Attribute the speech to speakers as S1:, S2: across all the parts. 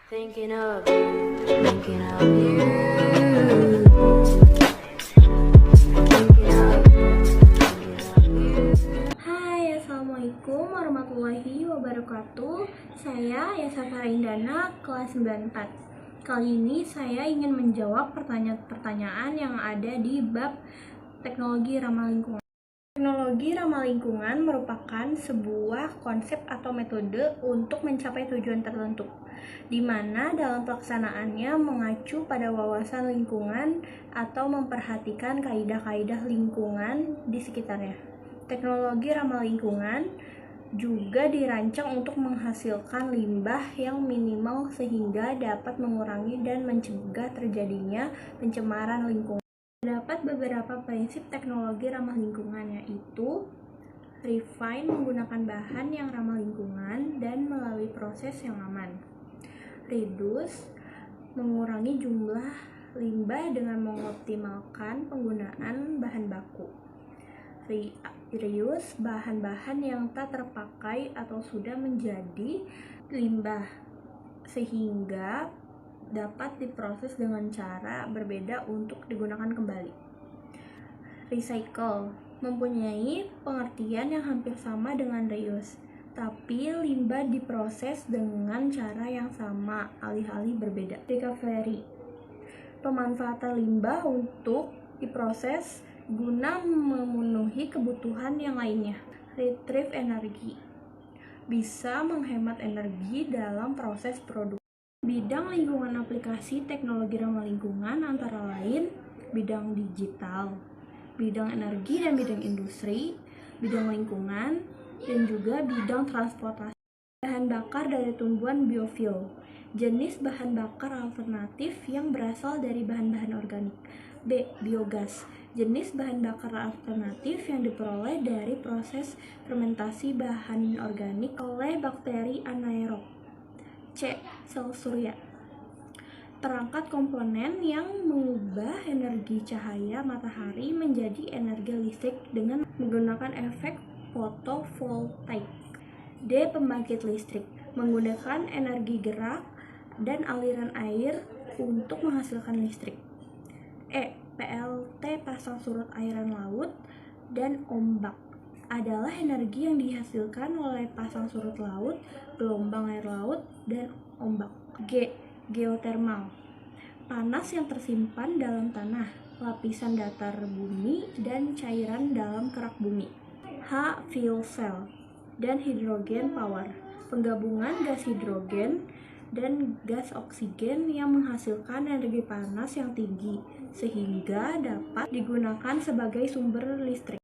S1: Thinking of you, thinking of you.
S2: Hai, Assalamualaikum warahmatullahi wabarakatuh. Saya Yasa Farindana, kelas 94. Kali ini saya ingin menjawab pertanyaan-pertanyaan yang ada di bab teknologi ramah lingkungan. Teknologi ramah lingkungan merupakan sebuah konsep atau metode untuk mencapai tujuan tertentu, di mana dalam pelaksanaannya mengacu pada wawasan lingkungan atau memperhatikan kaidah-kaidah lingkungan di sekitarnya. Teknologi ramah lingkungan juga dirancang untuk menghasilkan limbah yang minimal sehingga dapat mengurangi dan mencegah terjadinya pencemaran lingkungan. Terdapat beberapa prinsip teknologi ramah lingkungan, yaitu refine menggunakan bahan yang ramah lingkungan dan melalui proses yang aman, reduce mengurangi jumlah limbah dengan mengoptimalkan penggunaan bahan baku, reuse bahan-bahan yang tak terpakai atau sudah menjadi limbah sehingga dapat diproses dengan cara berbeda untuk digunakan kembali. Recycle mempunyai pengertian yang hampir sama dengan reuse, tapi limbah diproses dengan cara yang sama, alih-alih berbeda. Recovery pemanfaatan limbah untuk diproses guna memenuhi kebutuhan yang lainnya. Retrieve energi bisa menghemat energi dalam proses produksi. Bidang lingkungan aplikasi teknologi ramah lingkungan antara lain bidang digital, bidang energi dan bidang industri, bidang lingkungan, dan juga bidang transportasi. Bahan bakar dari tumbuhan biofuel, jenis bahan bakar alternatif yang berasal dari bahan-bahan organik. B. Biogas, jenis bahan bakar alternatif yang diperoleh dari proses fermentasi bahan organik oleh bakteri anaerob. C. Sel surya, perangkat komponen yang mengubah energi cahaya matahari menjadi energi listrik dengan menggunakan efek fotovoltaik. D. Pembangkit listrik, menggunakan energi gerak dan aliran air untuk menghasilkan listrik. E. PLT, pasang surut airan laut dan ombak, adalah energi yang dihasilkan oleh pasang surut laut, gelombang air laut, dan ombak. G. Geothermal, panas yang tersimpan dalam tanah, lapisan datar bumi, dan cairan dalam kerak bumi. H. Fuel cell dan hydrogen power, penggabungan gas hidrogen dan gas oksigen yang menghasilkan energi panas yang tinggi sehingga dapat digunakan sebagai sumber listrik.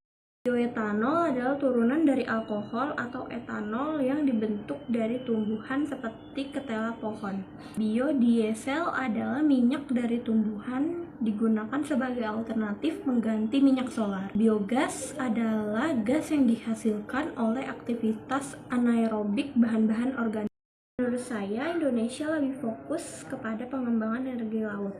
S2: Bioetanol adalah turunan dari alkohol atau etanol yang dibentuk dari tumbuhan seperti ketela pohon. Biodiesel adalah minyak dari tumbuhan digunakan sebagai alternatif mengganti minyak solar. Biogas adalah gas yang dihasilkan oleh aktivitas anaerobik bahan-bahan organik. Menurut saya, Indonesia lebih fokus kepada pengembangan energi laut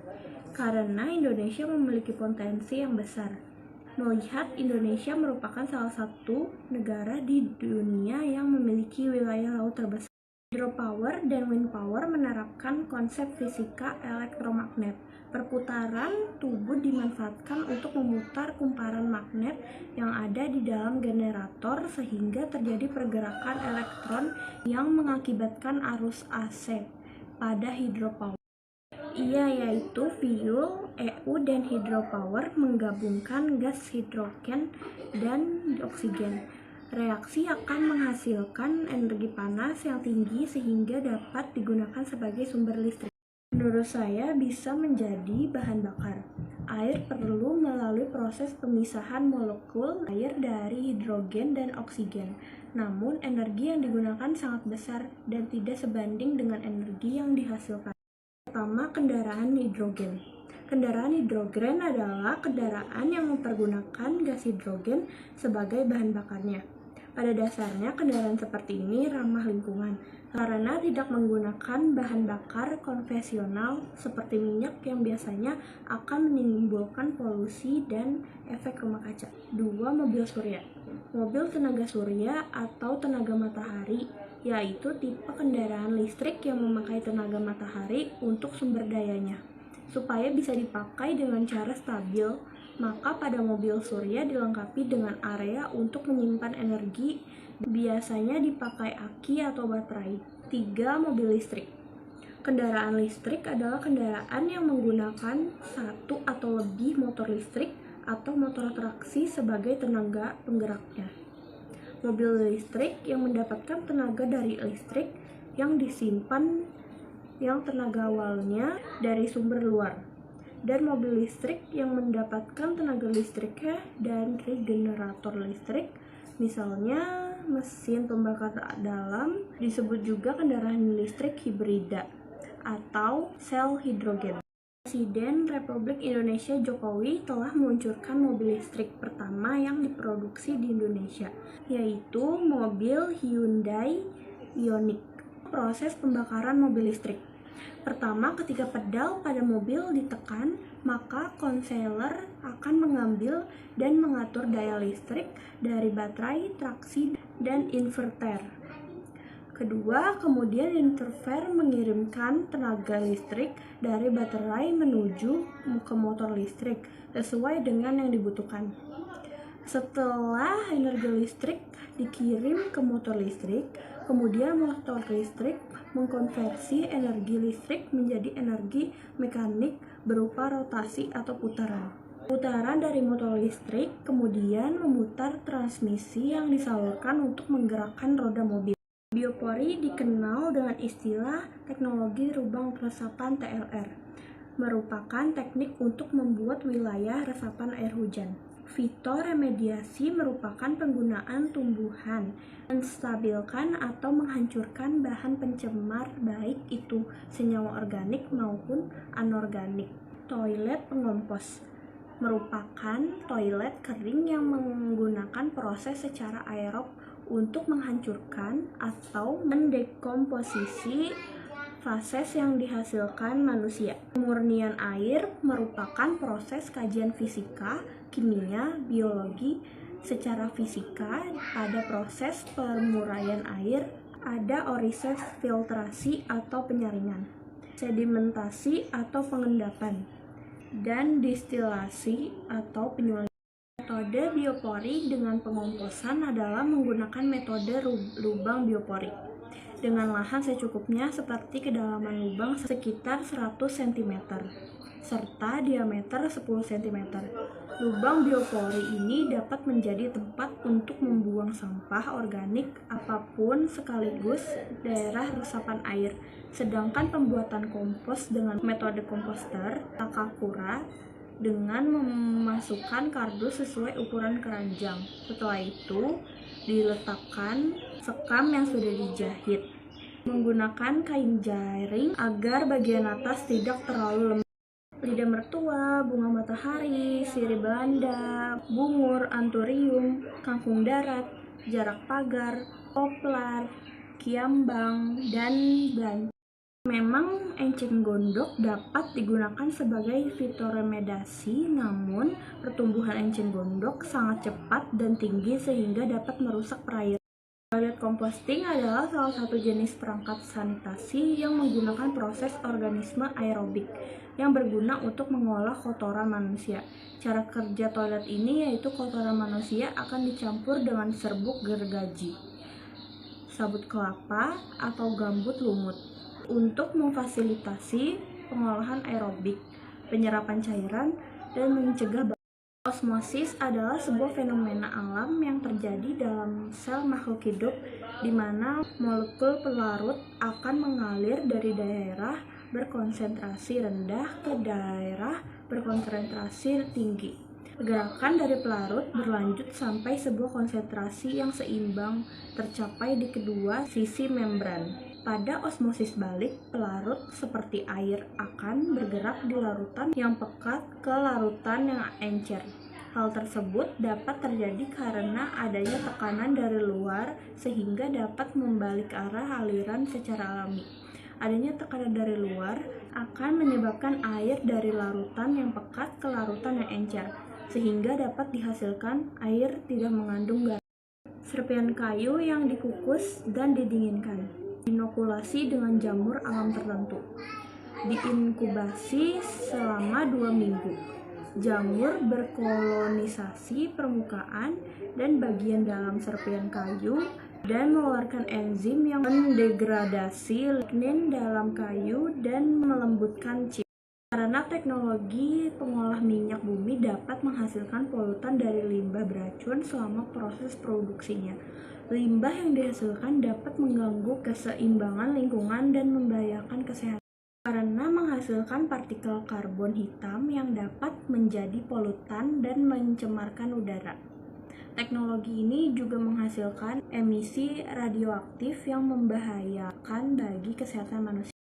S2: karena Indonesia memiliki potensi yang besar. Melihat Indonesia merupakan salah satu negara di dunia yang memiliki wilayah laut terbesar. Hydropower dan wind power menerapkan konsep fisika elektromagnet. Perputaran tubuh dimanfaatkan untuk memutar kumparan magnet yang ada di dalam generator sehingga terjadi pergerakan elektron yang mengakibatkan arus AC pada hydropower. Ia yaitu fuel, EU, dan hydropower menggabungkan gas hidrogen dan oksigen. Reaksi akan menghasilkan energi panas yang tinggi sehingga dapat digunakan sebagai sumber listrik. Menurut saya bisa menjadi bahan bakar. Air perlu melalui proses pemisahan molekul air dari hidrogen dan oksigen. Namun energi yang digunakan sangat besar dan tidak sebanding dengan energi yang dihasilkan. Pertama, kendaraan hidrogen. Kendaraan hidrogen adalah kendaraan yang mempergunakan gas hidrogen sebagai bahan bakarnya. Pada dasarnya, kendaraan seperti ini ramah lingkungan karena tidak menggunakan bahan bakar konvensional seperti minyak yang biasanya akan menimbulkan polusi dan efek rumah kaca. 2. Mobil surya. Mobil tenaga surya atau tenaga matahari yaitu tipe kendaraan listrik yang memakai tenaga matahari untuk sumber dayanya. Supaya bisa dipakai dengan cara stabil, maka pada mobil surya dilengkapi dengan area untuk menyimpan energi, biasanya dipakai aki atau baterai. 3. Mobil listrik. Kendaraan listrik adalah kendaraan yang menggunakan satu atau lebih motor listrik atau motor traksi sebagai tenaga penggeraknya. Mobil listrik yang mendapatkan tenaga dari listrik yang disimpan yang tenaga awalnya dari sumber luar, dan mobil listrik yang mendapatkan tenaga listriknya dari generator listrik, misalnya mesin pembakar dalam, disebut juga kendaraan listrik hibrida atau sel hidrogen. Presiden Republik Indonesia Jokowi telah meluncurkan mobil listrik pertama yang diproduksi di Indonesia, yaitu mobil Hyundai Ioniq. Proses pembakaran mobil listrik. Pertama, ketika pedal pada mobil ditekan, maka konseler akan mengambil dan mengatur daya listrik dari baterai, traksi, dan inverter. Kedua, kemudian inverter mengirimkan tenaga listrik dari baterai menuju ke motor listrik sesuai dengan yang dibutuhkan. Setelah energi listrik dikirim ke motor listrik, kemudian motor listrik mengkonversi energi listrik menjadi energi mekanik berupa rotasi atau putaran. Putaran dari motor listrik kemudian memutar transmisi yang disalurkan untuk menggerakkan roda mobil. Biopori dikenal dengan istilah teknologi lubang resapan TLR, merupakan teknik untuk membuat wilayah resapan air hujan. Fitoremediasi merupakan penggunaan tumbuhan menstabilkan atau menghancurkan bahan pencemar baik itu senyawa organik maupun anorganik. Toilet pengompos merupakan toilet kering yang menggunakan proses secara aerob untuk menghancurkan atau mendekomposisi fases yang dihasilkan manusia. Pemurnian air merupakan proses kajian fisika, kimia, biologi. Secara fisika, pada proses pemuraian air ada orises filtrasi atau penyaringan, sedimentasi atau pengendapan, dan distilasi atau penyulingan. Metode biopori dengan pengomposan adalah menggunakan metode lubang biopori dengan lahan secukupnya seperti kedalaman lubang sekitar 100 cm serta diameter 10 cm. Lubang biopori ini dapat menjadi tempat untuk membuang sampah organik apapun sekaligus daerah resapan air. Sedangkan pembuatan kompos dengan metode komposter Takakura dengan memasukkan kardus sesuai ukuran keranjang. Setelah itu, diletakkan sekam yang sudah dijahit. Menggunakan kain jaring agar bagian atas tidak terlalu lembab. Lidah mertua, bunga matahari, sirih Belanda, bungur, anturium, kangkung darat, jarak pagar, poplar, kiambang, dan belanja. Memang enceng gondok dapat digunakan sebagai fitoremediasi, namun pertumbuhan enceng gondok sangat cepat dan tinggi sehingga dapat merusak perairan. Toilet composting adalah salah satu jenis perangkat sanitasi yang menggunakan proses organisme aerobik yang berguna untuk mengolah kotoran manusia. Cara kerja toilet ini yaitu kotoran manusia akan dicampur dengan serbuk gergaji, sabut kelapa, atau gambut lumut untuk memfasilitasi pengolahan aerobik, penyerapan cairan, dan mencegah bakteri. Osmosis adalah sebuah fenomena alam yang terjadi dalam sel makhluk hidup di mana molekul pelarut akan mengalir dari daerah berkonsentrasi rendah ke daerah berkonsentrasi tinggi. Pergerakan dari pelarut berlanjut sampai sebuah konsentrasi yang seimbang tercapai di kedua sisi membran. Pada osmosis balik, pelarut seperti air akan bergerak di larutan yang pekat ke larutan yang encer. Hal tersebut dapat terjadi karena adanya tekanan dari luar sehingga dapat membalik arah aliran secara alami. Adanya tekanan dari luar akan menyebabkan air dari larutan yang pekat ke larutan yang encer, sehingga dapat dihasilkan air tidak mengandung garam. serpihan kayu yang dikukus dan didinginkan, inokulasi dengan jamur alam tertentu, diinkubasi selama 2 minggu. Jamur berkolonisasi permukaan dan bagian dalam serpihan kayu dan mengeluarkan enzim yang mendegradasi lignin dalam kayu dan melembutkan chip. Karena teknologi pengolah minyak bumi dapat menghasilkan polutan dari limbah beracun selama proses produksinya. Limbah yang dihasilkan dapat mengganggu keseimbangan lingkungan dan membahayakan kesehatan karena menghasilkan partikel karbon hitam yang dapat menjadi polutan dan mencemarkan udara. Teknologi ini juga menghasilkan emisi radioaktif yang membahayakan bagi kesehatan manusia.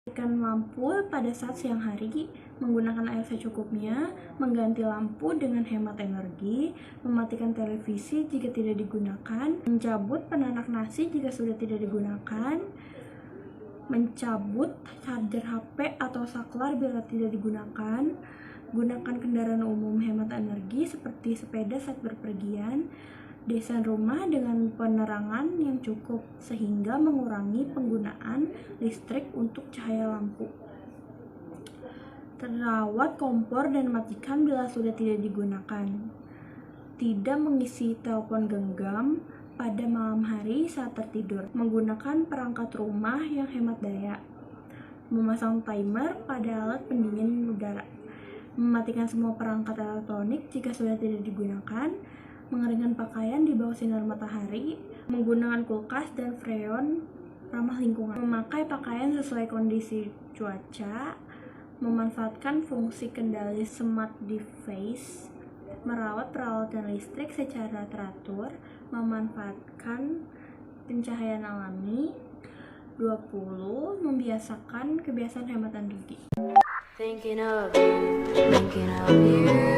S2: Mematikan lampu pada saat siang hari, menggunakan air secukupnya, mengganti lampu dengan hemat energi, mematikan televisi jika tidak digunakan, mencabut penanak nasi jika sudah tidak digunakan, mencabut charger HP atau saklar bila tidak digunakan, gunakan kendaraan umum hemat energi seperti sepeda saat berpergian, desain rumah dengan penerangan yang cukup sehingga mengurangi penggunaan listrik untuk cahaya lampu. Terawat kompor dan matikan bila sudah tidak digunakan. Tidak mengisi telepon genggam pada malam hari saat tertidur. Menggunakan perangkat rumah yang hemat daya. Memasang timer pada alat pendingin udara. Mematikan semua perangkat elektronik jika sudah tidak digunakan. Mengeringkan pakaian di bawah sinar matahari, menggunakan kulkas dan freon ramah lingkungan, memakai pakaian sesuai kondisi cuaca, memanfaatkan fungsi kendali smart device, merawat peralatan listrik secara teratur, memanfaatkan pencahayaan alami. 20. Membiasakan kebiasaan hemat energi.
S1: Thinking of you.